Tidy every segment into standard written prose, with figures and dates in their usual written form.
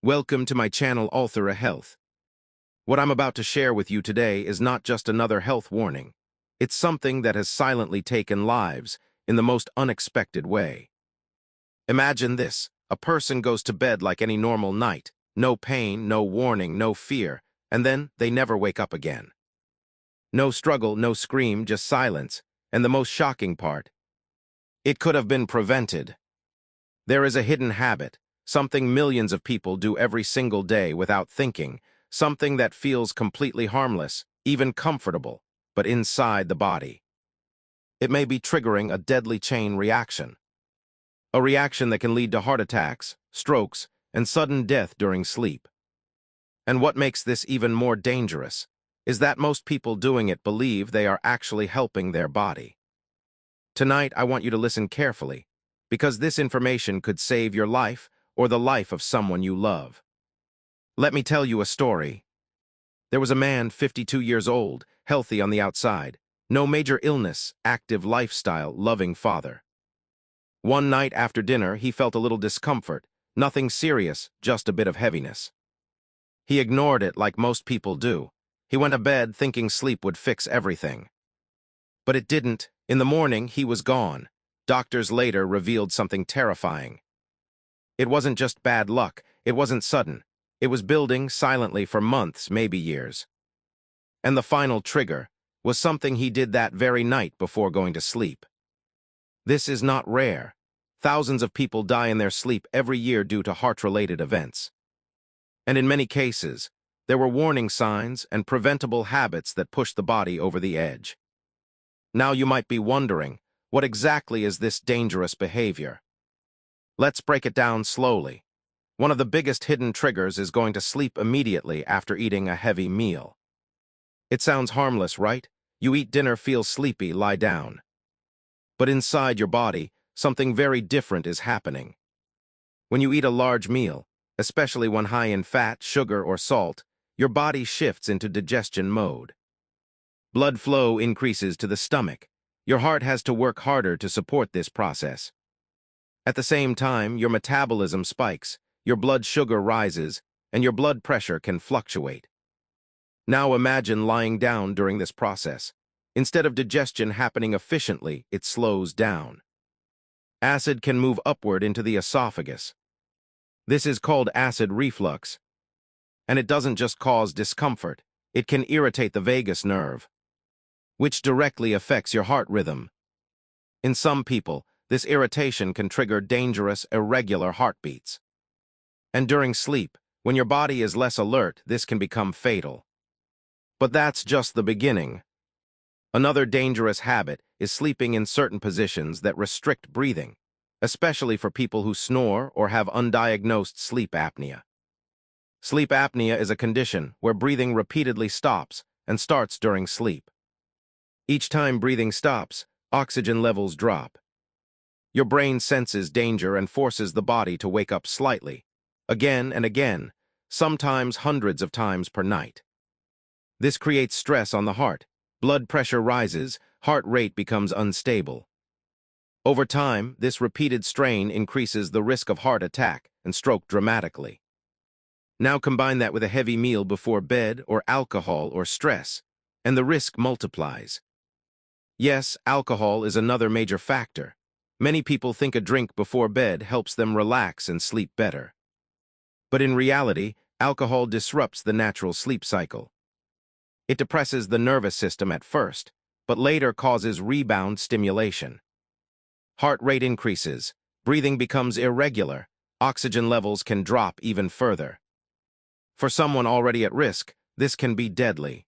Welcome to my channel Althera Health. What I'm about to share with you today is not just another health warning. It's something that has silently taken lives in the most unexpected way. Imagine this: a person goes to bed like any normal night, no pain, no warning, no fear, and then they never wake up again. No struggle, no scream, just silence, and the most shocking part, it could have been prevented. There is a hidden habit, something millions of people do every single day without thinking, something that feels completely harmless, even comfortable, but inside the body. It may be triggering a deadly chain reaction. A reaction that can lead to heart attacks, strokes, and sudden death during sleep. And what makes this even more dangerous is that most people doing it believe they are actually helping their body. Tonight, I want you to listen carefully, because this information could save your life or the life of someone you love. Let me tell you a story. There was a man, 52 years old, healthy on the outside, no major illness, active lifestyle, loving father. One night after dinner, he felt a little discomfort, nothing serious, just a bit of heaviness. He ignored it like most people do. He went to bed thinking sleep would fix everything. But it didn't. In the morning, he was gone. Doctors later revealed something terrifying. It wasn't just bad luck. It wasn't sudden. It was building silently for months, maybe years. And the final trigger was something he did that very night before going to sleep. This is not rare. Thousands of people die in their sleep every year due to heart-related events. And in many cases, there were warning signs and preventable habits that pushed the body over the edge. Now you might be wondering, what exactly is this dangerous behavior? Let's break it down slowly. One of the biggest hidden triggers is going to sleep immediately after eating a heavy meal. It sounds harmless, right? You eat dinner, feel sleepy, lie down. But inside your body, something very different is happening. When you eat a large meal, especially one high in fat, sugar, or salt, your body shifts into digestion mode. Blood flow increases to the stomach. Your heart has to work harder to support this process. At the same time, your metabolism spikes, your blood sugar rises, and your blood pressure can fluctuate. Now imagine lying down during this process. Instead of digestion happening efficiently, it slows down. Acid can move upward into the esophagus. This is called acid reflux. And it doesn't just cause discomfort, it can irritate the vagus nerve, which directly affects your heart rhythm. In some people, this irritation can trigger dangerous, irregular heartbeats. And during sleep, when your body is less alert, this can become fatal. But that's just the beginning. Another dangerous habit is sleeping in certain positions that restrict breathing, especially for people who snore or have undiagnosed sleep apnea. Sleep apnea is a condition where breathing repeatedly stops and starts during sleep. Each time breathing stops, oxygen levels drop. Your brain senses danger and forces the body to wake up slightly, again and again, sometimes hundreds of times per night. This creates stress on the heart. Blood pressure rises, heart rate becomes unstable. Over time, this repeated strain increases the risk of heart attack and stroke dramatically. Now combine that with a heavy meal before bed or alcohol or stress, and the risk multiplies. Yes, alcohol is another major factor. Many people think a drink before bed helps them relax and sleep better. But in reality, alcohol disrupts the natural sleep cycle. It depresses the nervous system at first, but later causes rebound stimulation. Heart rate increases, breathing becomes irregular, oxygen levels can drop even further. For someone already at risk, this can be deadly.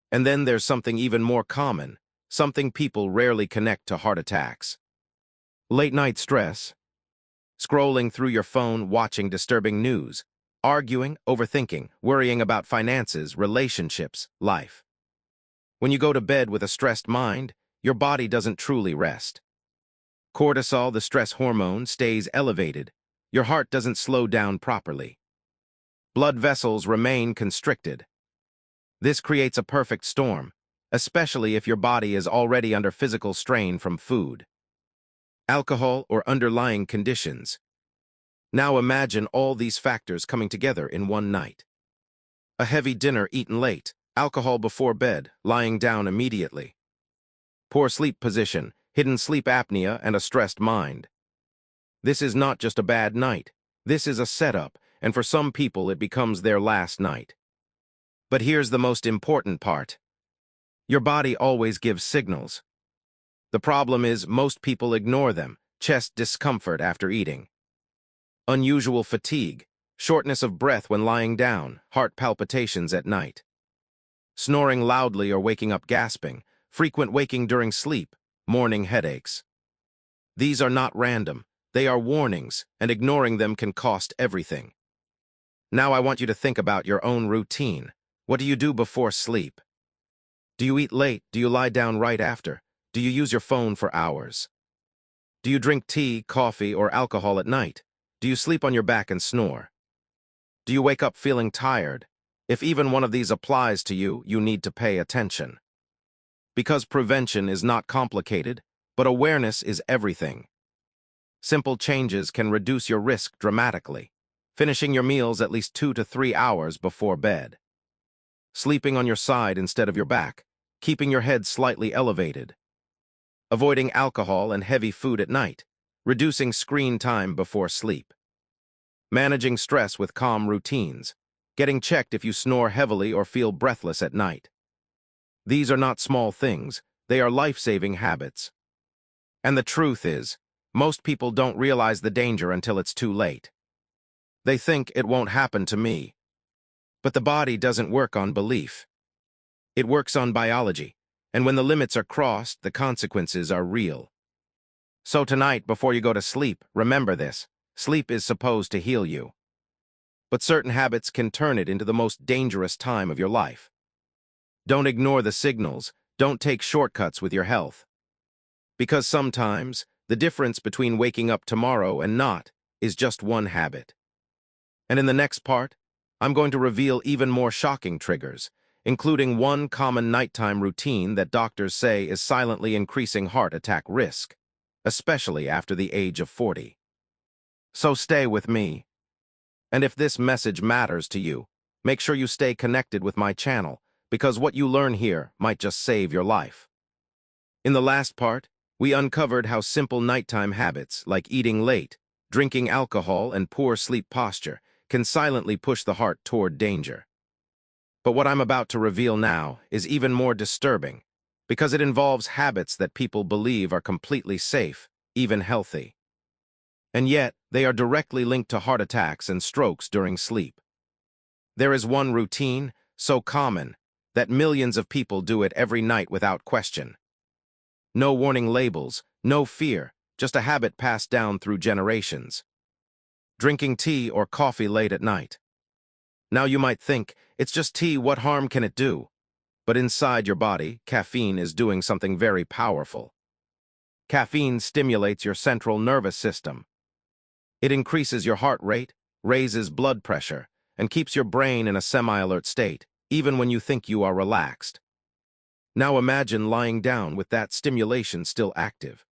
And then there's something even more common, something people rarely connect to heart attacks. Late-night stress. Scrolling through your phone, watching disturbing news, arguing, overthinking, worrying about finances, relationships, life. When you go to bed with a stressed mind, your body doesn't truly rest. Cortisol, the stress hormone, stays elevated. Your heart doesn't slow down properly. Blood vessels remain constricted. This creates a perfect storm, especially if your body is already under physical strain from food, alcohol, or underlying conditions. Now imagine all these factors coming together in one night. A heavy dinner eaten late, alcohol before bed, lying down immediately. Poor sleep position, hidden sleep apnea, and a stressed mind. This is not just a bad night. This is a setup, and for some people it becomes their last night. But here's the most important part. Your body always gives signals. The problem is most people ignore them. Chest discomfort after eating, unusual fatigue, shortness of breath when lying down, heart palpitations at night, snoring loudly or waking up gasping, frequent waking during sleep, morning headaches. These are not random. They are warnings, and ignoring them can cost everything. Now I want you to think about your own routine. What do you do before sleep? Do you eat late? Do you lie down right after? Do you use your phone for hours? Do you drink tea, coffee, or alcohol at night? Do you sleep on your back and snore? Do you wake up feeling tired? If even one of these applies to you, you need to pay attention. Because prevention is not complicated, but awareness is everything. Simple changes can reduce your risk dramatically. Finishing your meals at least 2 to 3 hours before bed. Sleeping on your side instead of your back. Keeping your head slightly elevated. Avoiding alcohol and heavy food at night. Reducing screen time before sleep. Managing stress with calm routines. Getting checked if you snore heavily or feel breathless at night. These are not small things, they are life-saving habits. And the truth is, most people don't realize the danger until it's too late. They think it won't happen to me. But the body doesn't work on belief. It works on biology, and when the limits are crossed, the consequences are real. So tonight, before you go to sleep, remember this. Sleep is supposed to heal you. But certain habits can turn it into the most dangerous time of your life. Don't ignore the signals. Don't take shortcuts with your health. Because sometimes, the difference between waking up tomorrow and not is just one habit. And in the next part, I'm going to reveal even more shocking triggers, including one common nighttime routine that doctors say is silently increasing heart attack risk, especially after the age of 40. So stay with me. And if this message matters to you, make sure you stay connected with my channel, because what you learn here might just save your life. In the last part, we uncovered how simple nighttime habits like eating late, drinking alcohol, and poor sleep posture can silently push the heart toward danger. But what I'm about to reveal now is even more disturbing, because it involves habits that people believe are completely safe, even healthy. And yet, they are directly linked to heart attacks and strokes during sleep. There is one routine, so common, that millions of people do it every night without question. No warning labels, no fear, just a habit passed down through generations. Drinking tea or coffee late at night. Now you might think, it's just tea, what harm can it do? But inside your body, caffeine is doing something very powerful. Caffeine stimulates your central nervous system. It increases your heart rate, raises blood pressure, and keeps your brain in a semi-alert state, even when you think you are relaxed. Now imagine lying down with that stimulation still active.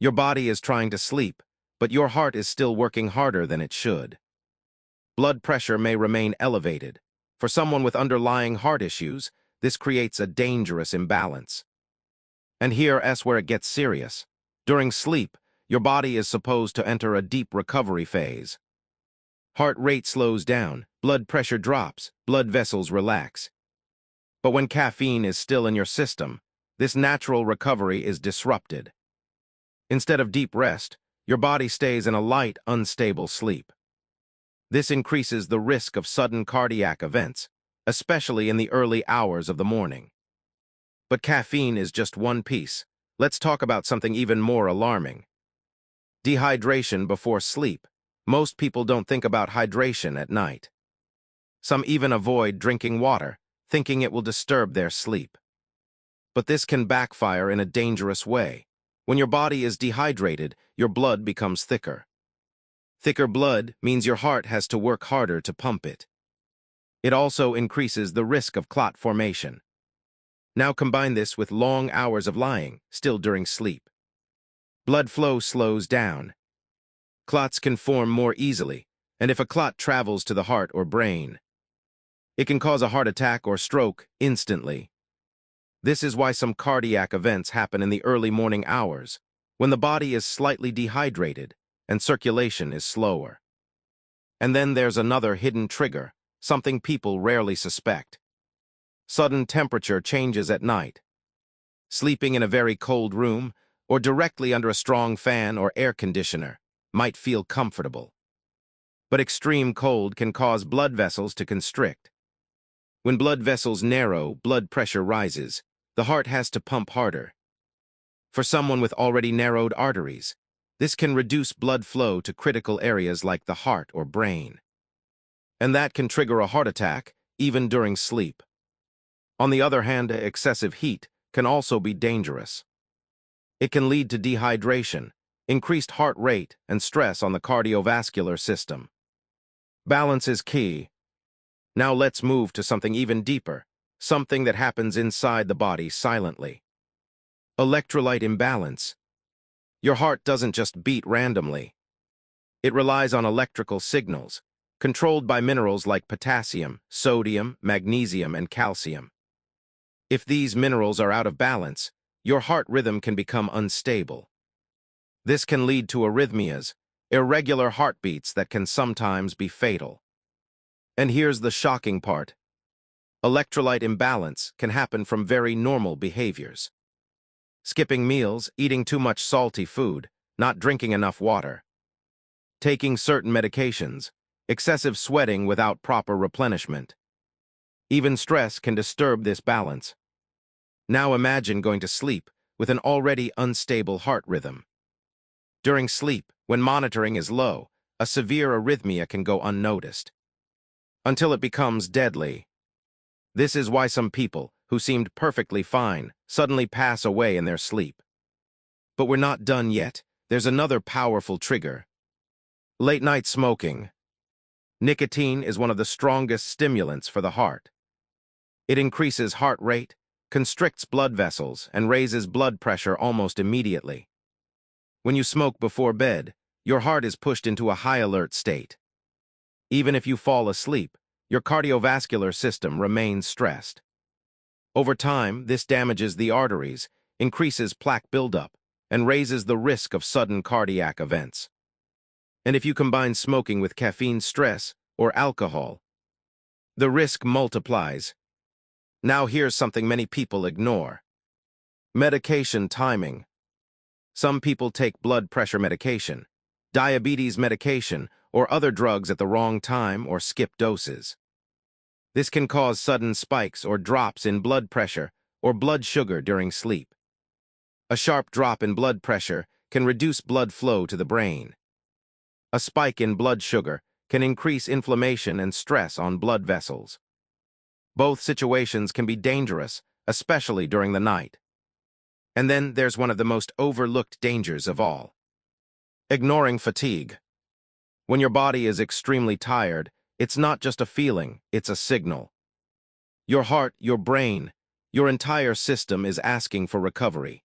Your body is trying to sleep, but your heart is still working harder than it should. Blood pressure may remain elevated. For someone with underlying heart issues, this creates a dangerous imbalance. And here's where it gets serious. During sleep, your body is supposed to enter a deep recovery phase. Heart rate slows down, blood pressure drops, blood vessels relax. But when caffeine is still in your system, this natural recovery is disrupted. Instead of deep rest, your body stays in a light, unstable sleep. This increases the risk of sudden cardiac events, especially in the early hours of the morning. But caffeine is just one piece. Let's talk about something even more alarming. Dehydration before sleep. Most people don't think about hydration at night. Some even avoid drinking water, thinking it will disturb their sleep. But this can backfire in a dangerous way. When your body is dehydrated, your blood becomes thicker. Thicker blood means your heart has to work harder to pump it. It also increases the risk of clot formation. Now combine this with long hours of lying, still during sleep. Blood flow slows down. Clots can form more easily, and if a clot travels to the heart or brain, it can cause a heart attack or stroke instantly. This is why some cardiac events happen in the early morning hours, when the body is slightly dehydrated and circulation is slower. And then there's another hidden trigger, something people rarely suspect. Sudden temperature changes at night. Sleeping in a very cold room or directly under a strong fan or air conditioner might feel comfortable. But extreme cold can cause blood vessels to constrict. When blood vessels narrow, blood pressure rises. The heart has to pump harder. For someone with already narrowed arteries, this can reduce blood flow to critical areas like the heart or brain. And that can trigger a heart attack, even during sleep. On the other hand, excessive heat can also be dangerous. It can lead to dehydration, increased heart rate, and stress on the cardiovascular system. Balance is key. Now let's move to something even deeper, something that happens inside the body silently. Electrolyte imbalance. Your heart doesn't just beat randomly. It relies on electrical signals, controlled by minerals like potassium, sodium, magnesium, and calcium. If these minerals are out of balance, your heart rhythm can become unstable. This can lead to arrhythmias, irregular heartbeats that can sometimes be fatal. And here's the shocking part. Electrolyte imbalance can happen from very normal behaviors. Skipping meals, eating too much salty food, not drinking enough water. Taking certain medications, excessive sweating without proper replenishment. Even stress can disturb this balance. Now imagine going to sleep with an already unstable heart rhythm. During sleep, when monitoring is low, a severe arrhythmia can go unnoticed, until it becomes deadly. This is why some people, who seemed perfectly fine, suddenly pass away in their sleep. But we're not done yet. There's another powerful trigger. Late-night smoking. Nicotine is one of the strongest stimulants for the heart. It increases heart rate, constricts blood vessels, and raises blood pressure almost immediately. When you smoke before bed, your heart is pushed into a high-alert state. Even if you fall asleep, your cardiovascular system remains stressed. Over time, this damages the arteries, increases plaque buildup, and raises the risk of sudden cardiac events. And if you combine smoking with caffeine, stress, or alcohol, the risk multiplies. Now here's something many people ignore. Medication timing. Some people take blood pressure medication, diabetes medication, or other drugs at the wrong time or skip doses. This can cause sudden spikes or drops in blood pressure or blood sugar during sleep. A sharp drop in blood pressure can reduce blood flow to the brain. A spike in blood sugar can increase inflammation and stress on blood vessels. Both situations can be dangerous, especially during the night. And then there's one of the most overlooked dangers of all. Ignoring fatigue. When your body is extremely tired, it's not just a feeling, it's a signal. Your heart, your brain, your entire system is asking for recovery.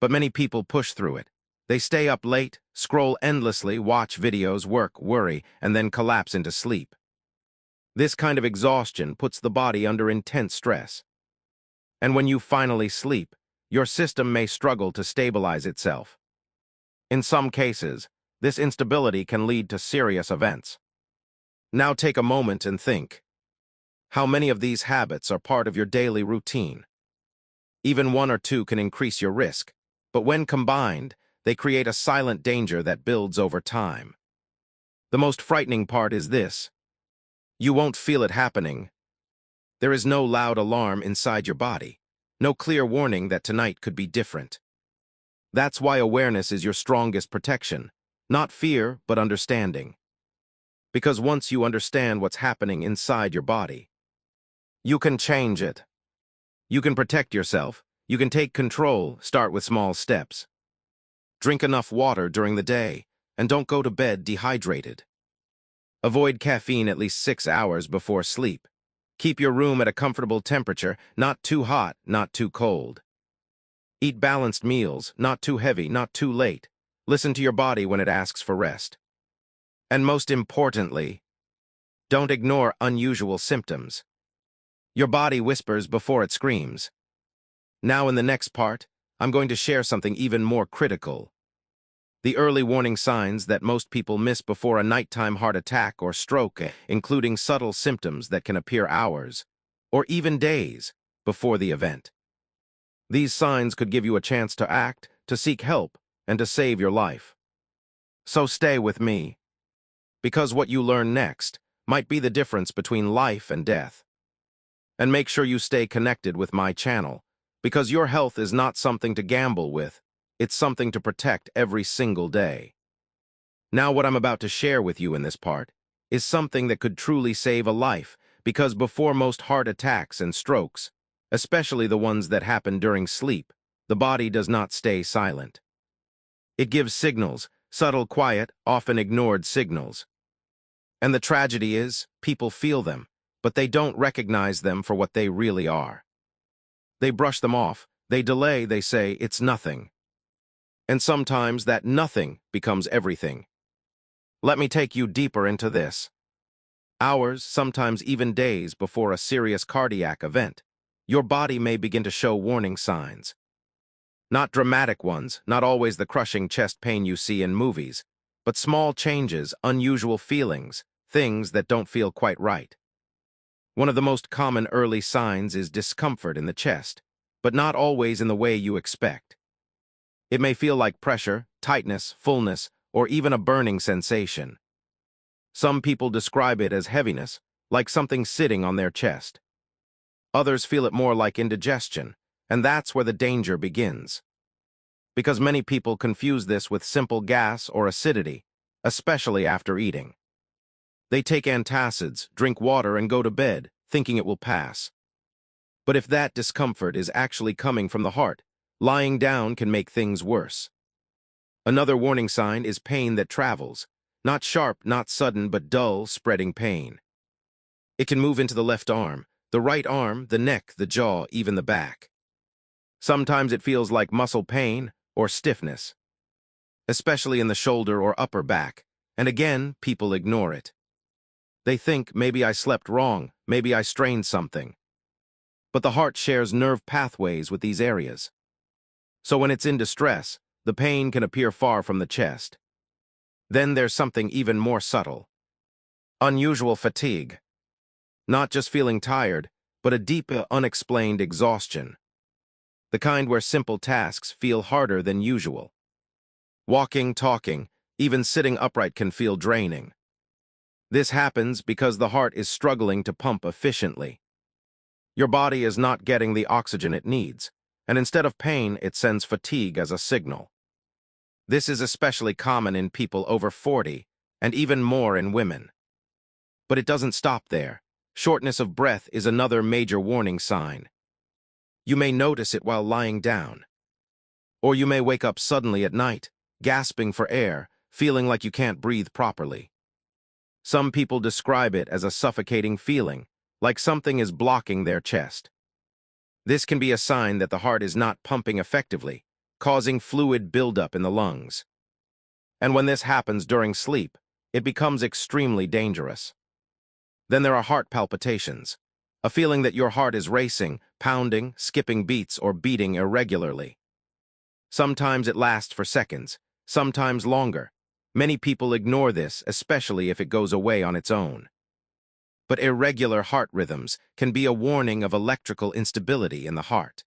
But many people push through it. They stay up late, scroll endlessly, watch videos, work, worry, and then collapse into sleep. This kind of exhaustion puts the body under intense stress. And when you finally sleep, your system may struggle to stabilize itself. In some cases, this instability can lead to serious events. Now take a moment and think. How many of these habits are part of your daily routine? Even one or two can increase your risk, but when combined, they create a silent danger that builds over time. The most frightening part is this. You won't feel it happening. There is no loud alarm inside your body, no clear warning that tonight could be different. That's why awareness is your strongest protection, not fear, but understanding. Because once you understand what's happening inside your body, you can change it. You can protect yourself. You can take control. Start with small steps. Drink enough water during the day, and don't go to bed dehydrated. Avoid caffeine at least 6 hours before sleep. Keep your room at a comfortable temperature, not too hot, not too cold. Eat balanced meals, not too heavy, not too late. Listen to your body when it asks for rest. And most importantly, don't ignore unusual symptoms. Your body whispers before it screams. Now in the next part, I'm going to share something even more critical. The early warning signs that most people miss before a nighttime heart attack or stroke, including subtle symptoms that can appear hours, or even days, before the event. These signs could give you a chance to act, to seek help, and to save your life. So stay with me, because what you learn next might be the difference between life and death. And make sure you stay connected with my channel, because your health is not something to gamble with, it's something to protect every single day. Now what I'm about to share with you in this part is something that could truly save a life, because before most heart attacks and strokes, especially the ones that happen during sleep, the body does not stay silent. It gives signals, subtle, quiet, often ignored signals. And the tragedy is, people feel them, but they don't recognize them for what they really are. They brush them off, they delay, they say, it's nothing. And sometimes that nothing becomes everything. Let me take you deeper into this. Hours, sometimes even days before a serious cardiac event, your body may begin to show warning signs. Not dramatic ones, not always the crushing chest pain you see in movies, but small changes, unusual feelings, things that don't feel quite right. One of the most common early signs is discomfort in the chest, but not always in the way you expect. It may feel like pressure, tightness, fullness, or even a burning sensation. Some people describe it as heaviness, like something sitting on their chest. Others feel it more like indigestion, and that's where the danger begins. Because many people confuse this with simple gas or acidity, especially after eating. They take antacids, drink water, and go to bed, thinking it will pass. But if that discomfort is actually coming from the heart, lying down can make things worse. Another warning sign is pain that travels. Not sharp, not sudden, but dull, spreading pain. It can move into the left arm, the right arm, the neck, the jaw, even the back. Sometimes it feels like muscle pain or stiffness, especially in the shoulder or upper back, and again, people ignore it. They think, maybe I slept wrong, maybe I strained something. But the heart shares nerve pathways with these areas. So when it's in distress, the pain can appear far from the chest. Then there's something even more subtle. Unusual fatigue. Not just feeling tired, but a deep, unexplained exhaustion. The kind where simple tasks feel harder than usual. Walking, talking, even sitting upright can feel draining. This happens because the heart is struggling to pump efficiently. Your body is not getting the oxygen it needs, and instead of pain, it sends fatigue as a signal. This is especially common in people over 40, and even more in women. But it doesn't stop there. Shortness of breath is another major warning sign. You may notice it while lying down. Or you may wake up suddenly at night, gasping for air, feeling like you can't breathe properly. Some people describe it as a suffocating feeling, like something is blocking their chest. This can be a sign that the heart is not pumping effectively, causing fluid buildup in the lungs. And when this happens during sleep, it becomes extremely dangerous. Then there are heart palpitations, a feeling that your heart is racing, pounding, skipping beats, or beating irregularly. Sometimes it lasts for seconds, sometimes longer. Many people ignore this, especially if it goes away on its own. But irregular heart rhythms can be a warning of electrical instability in the heart.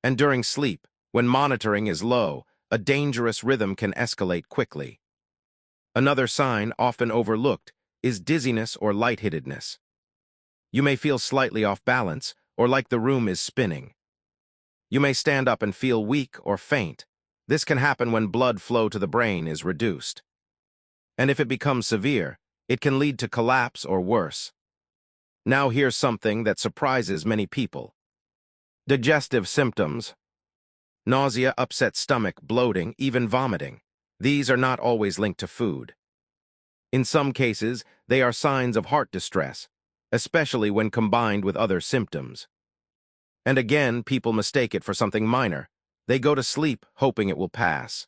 And during sleep, when monitoring is low, a dangerous rhythm can escalate quickly. Another sign, often overlooked, is dizziness or lightheadedness. You may feel slightly off balance, or like the room is spinning. You may stand up and feel weak or faint. This can happen when blood flow to the brain is reduced. And if it becomes severe, it can lead to collapse or worse. Now here's something that surprises many people. Digestive symptoms. Nausea, upset stomach, bloating, even vomiting. These are not always linked to food. In some cases, they are signs of heart distress, especially when combined with other symptoms. And again, people mistake it for something minor. They go to sleep hoping it will pass.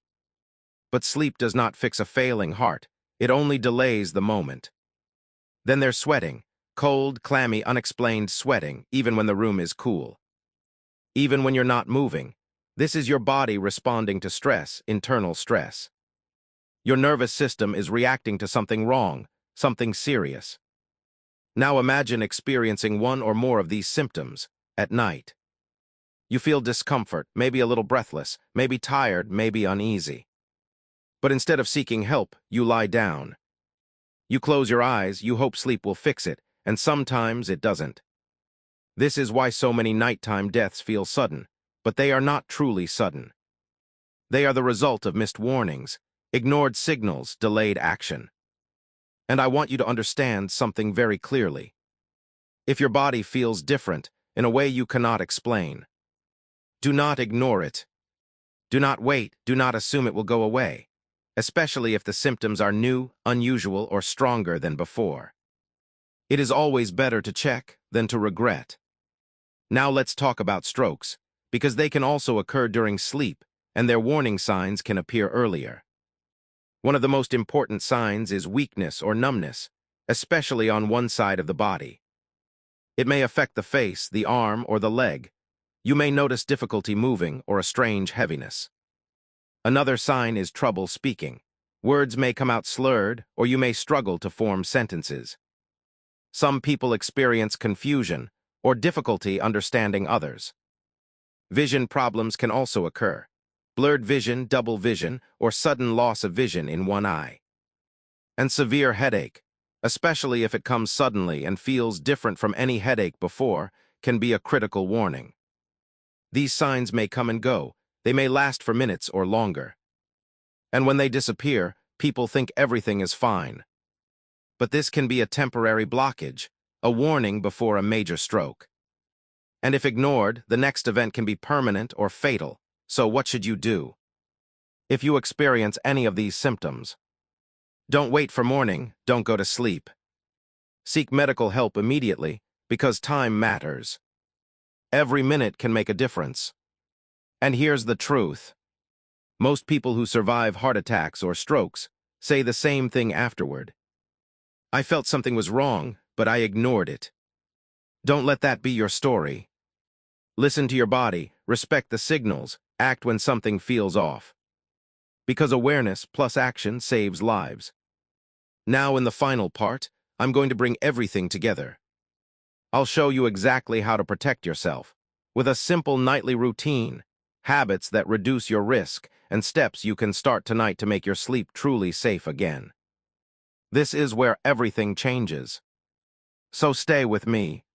But sleep does not fix a failing heart. It only delays the moment. Then there's sweating. Cold, clammy, unexplained sweating, even when the room is cool. Even when you're not moving. This is your body responding to stress, internal stress. Your nervous system is reacting to something wrong, something serious. Now imagine experiencing one or more of these symptoms at night. You feel discomfort, maybe a little breathless, maybe tired, maybe uneasy. But instead of seeking help, you lie down. You close your eyes, you hope sleep will fix it, and sometimes it doesn't. This is why so many nighttime deaths feel sudden, but they are not truly sudden. They are the result of missed warnings, ignored signals, delayed action. And I want you to understand something very clearly. If your body feels different in a way you cannot explain, do not ignore it. Do not wait, do not assume it will go away, especially if the symptoms are new, unusual, or stronger than before. It is always better to check than to regret. Now let's talk about strokes, because they can also occur during sleep, and their warning signs can appear earlier. One of the most important signs is weakness or numbness, especially on one side of the body. It may affect the face, the arm, or the leg. You may notice difficulty moving or a strange heaviness. Another sign is trouble speaking. Words may come out slurred, or you may struggle to form sentences. Some people experience confusion or difficulty understanding others. Vision problems can also occur. Blurred vision, double vision, or sudden loss of vision in one eye. And severe headache, especially if it comes suddenly and feels different from any headache before, can be a critical warning. These signs may come and go. They may last for minutes or longer. And when they disappear, people think everything is fine. But this can be a temporary blockage, a warning before a major stroke. And if ignored, the next event can be permanent or fatal. So what should you do? If you experience any of these symptoms, don't wait for morning, don't go to sleep. Seek medical help immediately, because time matters. Every minute can make a difference. And here's the truth. Most people who survive heart attacks or strokes say the same thing afterward. I felt something was wrong, but I ignored it. Don't let that be your story. Listen to your body, respect the signals, act when something feels off. Because awareness plus action saves lives. Now in the final part, I'm going to bring everything together. I'll show you exactly how to protect yourself, with a simple nightly routine, habits that reduce your risk, and steps you can start tonight to make your sleep truly safe again. This is where everything changes. So stay with me,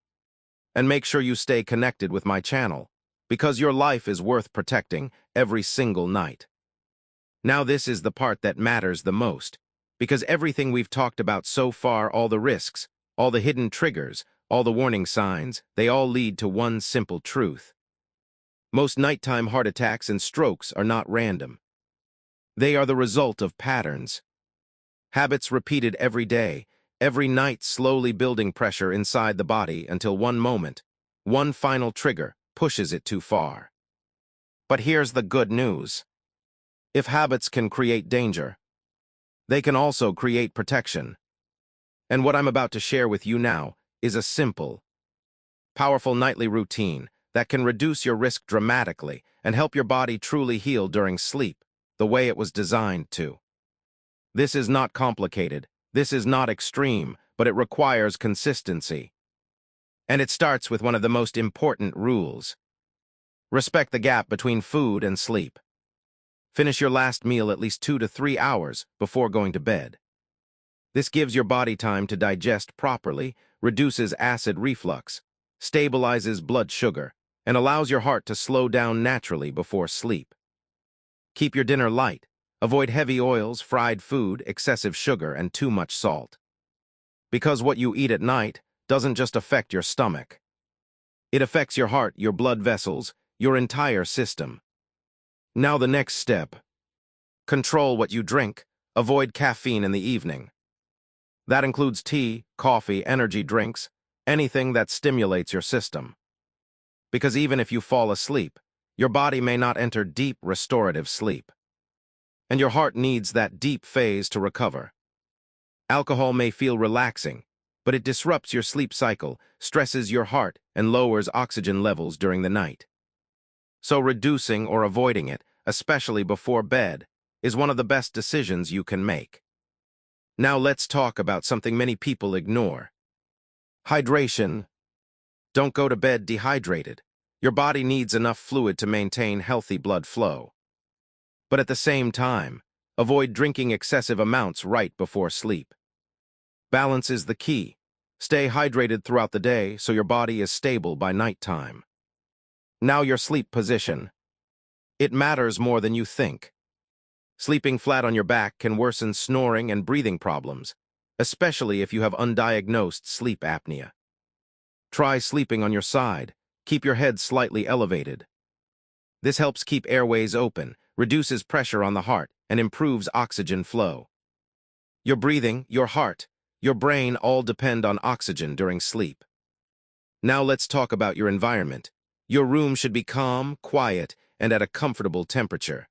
and make sure you stay connected with my channel, because your life is worth protecting every single night. Now this is the part that matters the most, because everything we've talked about so far, all the risks, all the hidden triggers, all the warning signs, they all lead to one simple truth. Most nighttime heart attacks and strokes are not random. They are the result of patterns. Habits repeated every day, every night, slowly building pressure inside the body until one moment, one final trigger, pushes it too far. But here's the good news. If habits can create danger, they can also create protection. And what I'm about to share with you now is a simple, powerful nightly routine that can reduce your risk dramatically and help your body truly heal during sleep, the way it was designed to. This is not complicated, this is not extreme, but it requires consistency. And it starts with one of the most important rules. Respect the gap between food and sleep. Finish your last meal at least 2 to 3 hours before going to bed. This gives your body time to digest properly, reduces acid reflux, stabilizes blood sugar, and allows your heart to slow down naturally before sleep. Keep your dinner light. Avoid heavy oils, fried food, excessive sugar, and too much salt. Because what you eat at night doesn't just affect your stomach. It affects your heart, your blood vessels, your entire system. Now the next step. Control what you drink. Avoid caffeine in the evening. That includes tea, coffee, energy drinks, anything that stimulates your system. Because even if you fall asleep, your body may not enter deep restorative sleep. and your heart needs that deep phase to recover. Alcohol may feel relaxing, but it disrupts your sleep cycle, stresses your heart, and lowers oxygen levels during the night. So reducing or avoiding it, especially before bed, is one of the best decisions you can make. Now let's talk about something many people ignore. Hydration. Don't go to bed dehydrated. Your body needs enough fluid to maintain healthy blood flow. But at the same time, avoid drinking excessive amounts right before sleep. Balance is the key. Stay hydrated throughout the day so your body is stable by nighttime. Now your sleep position. It matters more than you think. Sleeping flat on your back can worsen snoring and breathing problems, especially if you have undiagnosed sleep apnea. Try sleeping on your side. Keep your head slightly elevated. This helps keep airways open, reduces pressure on the heart, and improves oxygen flow. Your breathing, your heart, your brain all depend on oxygen during sleep. Now let's talk about your environment. Your room should be calm, quiet, and at a comfortable temperature.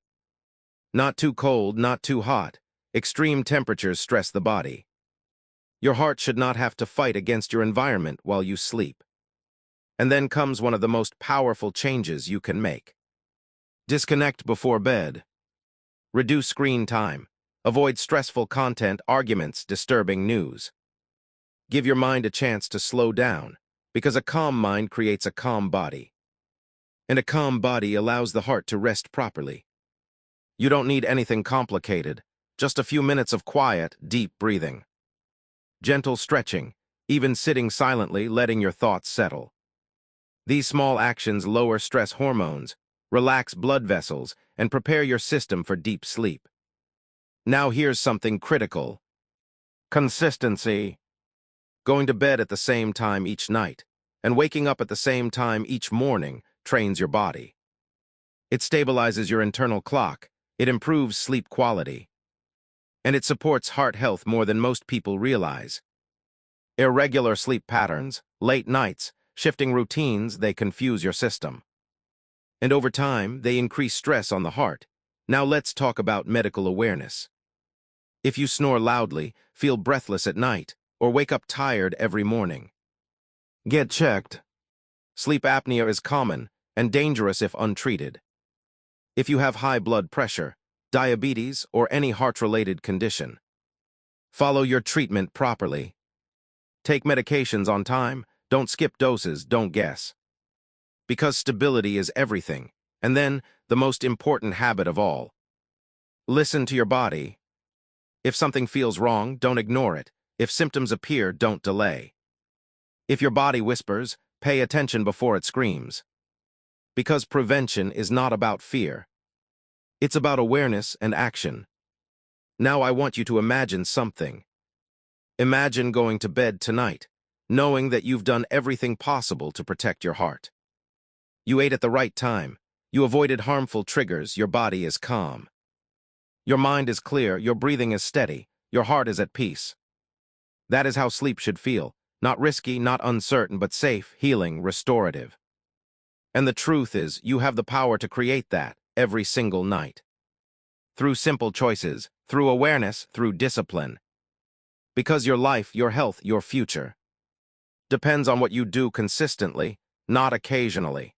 Not too cold, not too hot. Extreme temperatures stress the body. Your heart should not have to fight against your environment while you sleep. And then comes one of the most powerful changes you can make. Disconnect before bed. Reduce screen time. Avoid stressful content, arguments, disturbing news. Give your mind a chance to slow down, because a calm mind creates a calm body. And a calm body allows the heart to rest properly. You don't need anything complicated, just a few minutes of quiet, deep breathing. Gentle stretching, even sitting silently, letting your thoughts settle. These small actions lower stress hormones, relax blood vessels, and prepare your system for deep sleep. Now here's something critical. Consistency. Going to bed at the same time each night and waking up at the same time each morning trains your body. It stabilizes your internal clock, it improves sleep quality, and it supports heart health more than most people realize. Irregular sleep patterns, late nights, shifting routines, they confuse your system. And over time, they increase stress on the heart. Now let's talk about medical awareness. If you snore loudly, feel breathless at night, or wake up tired every morning, get checked. Sleep apnea is common and dangerous if untreated. If you have high blood pressure, diabetes, or any heart-related condition, follow your treatment properly. Take medications on time, don't skip doses, don't guess. Because stability is everything. And then, the most important habit of all. Listen to your body. If something feels wrong, don't ignore it. If symptoms appear, don't delay. If your body whispers, pay attention before it screams. Because prevention is not about fear. It's about awareness and action. Now I want you to imagine something. Imagine going to bed tonight, knowing that you've done everything possible to protect your heart. You ate at the right time. You avoided harmful triggers. Your body is calm. Your mind is clear. Your breathing is steady. Your heart is at peace. That is how sleep should feel. Not risky, not uncertain, but safe, healing, restorative. And the truth is, you have the power to create that every single night. Through simple choices, through awareness, through discipline. Because your life, your health, your future depends on what you do consistently, not occasionally.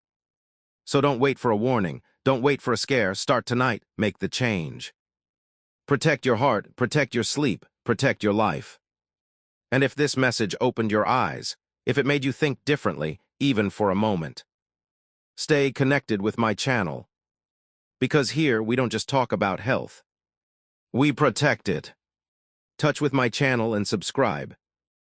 So don't wait for a warning. Don't wait for a scare. Start tonight. Make the change. Protect your heart. Protect your sleep. Protect your life. And if this message opened your eyes, if it made you think differently, even for a moment, stay connected with my channel. Because here, we don't just talk about health. We protect it. Touch with my channel and subscribe.